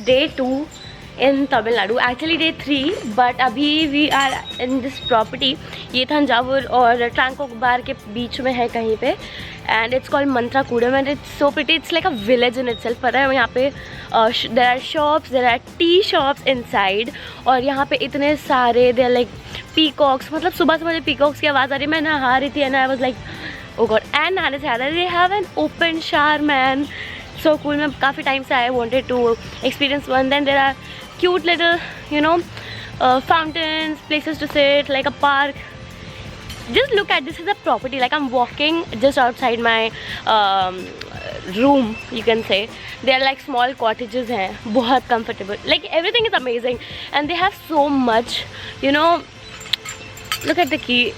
day 2 in Tamil Nadu, actually day 3, but अभी we are in this property. ये थंजावुर और ट्रैंकोबार के बीच में है कहीं पे, and it's called मंत्राकूडम and it's so pretty. It's like a village in itself. पता है यहाँ पे there are shops, there are tea shops inside, और यहाँ पे इतने सारे there are like peacocks. मतलब सुबह से मुझे peacocks की आवाज़ आ रही, मैं नहा रही थी and I was like oh god. And नहाने से ज़्यादा they have an open shower, man. So cool. मैं काफ़ी टाइम से I wanted to experience one. Then there are cute little, you know, fountains, places to sit, like a park. Just look at this. Is a property. Like I'm walking just outside my room, you can say. They are like small cottages हैं, बहुत comfortable. Like everything is amazing, and they have so much, you know. Look at the key.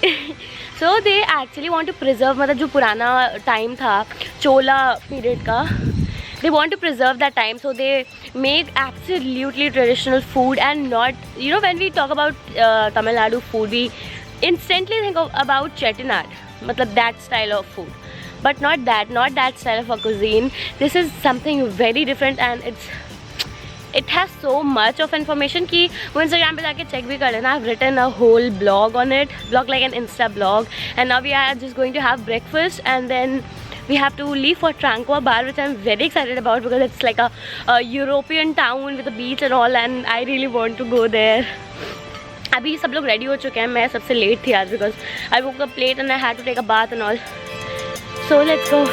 So they actually want to preserve, मतलब जो पुराना time था चोला period का, they want to preserve that time, so they make absolutely traditional food and not, you know, when we talk about Tamil Nadu food, we instantly think about chettinad, matlab that style of food, but not that style of a cuisine. This is something very different, and it has so much of information कि वो Instagram पे जाके check भी कर लेना. I've written a whole blog on it, like an Insta blog, and now we are just going to have breakfast and then we have to leave for Tranquebar, which I'm very excited about because it's like a European town with a beach and all, and I really want to go there. अभी सब लोग ready हो चुके हैं, मैं सबसे late थी आज because I woke up late and I had to take a bath and all. So let's go.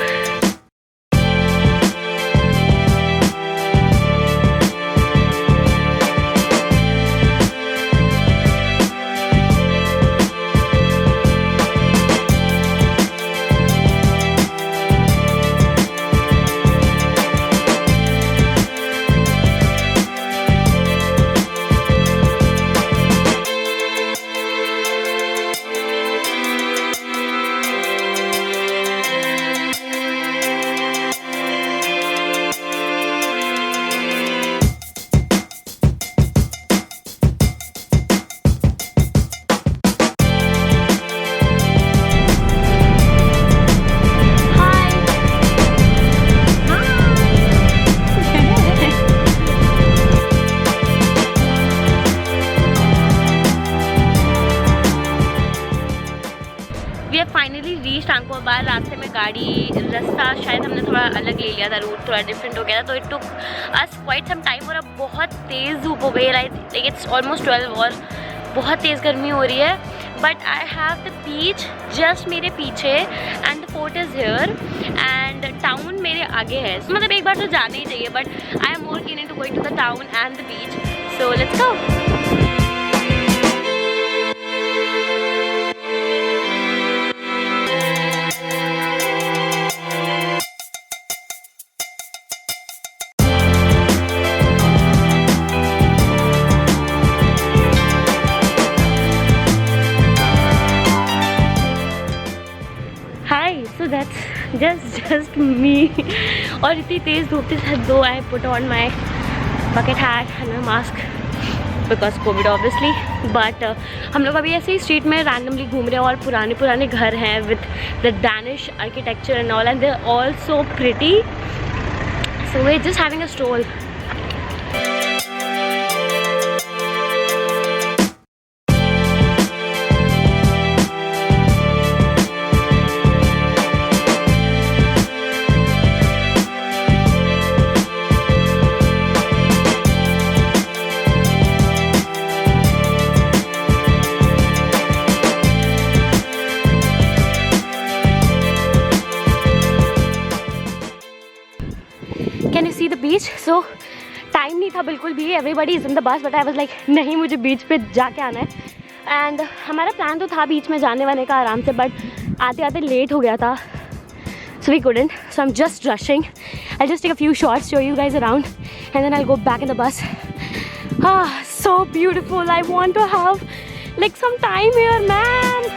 ट्रैंक्वेबार रास्ते में रास्ता शायद हमने थोड़ा अलग ले लिया था, रूट थोड़ा डिफरेंट हो गया था, तो it took us quite some time. और अब बहुत तेज़ धूप हो गई, लाइक इट्स ऑलमोस्ट 12 और बहुत तेज़ गर्मी हो रही है. But I have the beach just मेरे पीछे and the fort is here and town मेरे आगे है. मतलब एक बार तो जाना ही चाहिए, but I am more keen to going to the town and the beach. So let's go. So that's just me. और इतनी तेज़ धूप थी, though I put on my bucket hat and a mask because COVID obviously. But हम लोग अभी ऐसे ही street में randomly घूम रहे हैं और पुराने घर हैं with the Danish architecture and all, and they're all so pretty. So we're just having a stroll. Can you see the beach? So time नहीं था बिल्कुल भी. Everybody is in the bus, but I was like नहीं, मुझे बीच पे जाके आना है. एंड हमारा प्लान तो था बीच में जाने वाने का आराम से, बट आते आते लेट हो गया था. So we couldn't. So I'm just rushing. I'll just take a few shots, show you guys around, and then I'll go back in the bus. Ah, so beautiful. I want to have like some time here, man.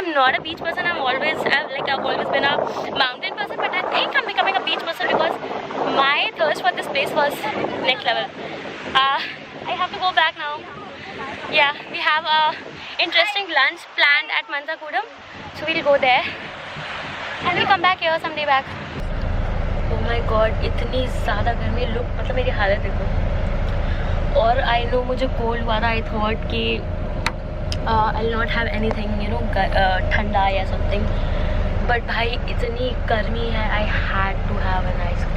I'm not a beach person. I've always been a mountain person, but I think I'm becoming a beach person because my thirst for this place was next level. I have to go back now. Yeah, we have a interesting lunch planned at Manzakudam, so we'll go there and we'll come back here someday back. Oh my god, इतनी ज़्यादा गर्मी, look, मतलब मेरी हालत देखो. और I know मुझे cold हुआ था. I thought कि I'll not have anything, you know, ठंडा या something. But भाई इतनी गर्मी है, I had to have an ice cream.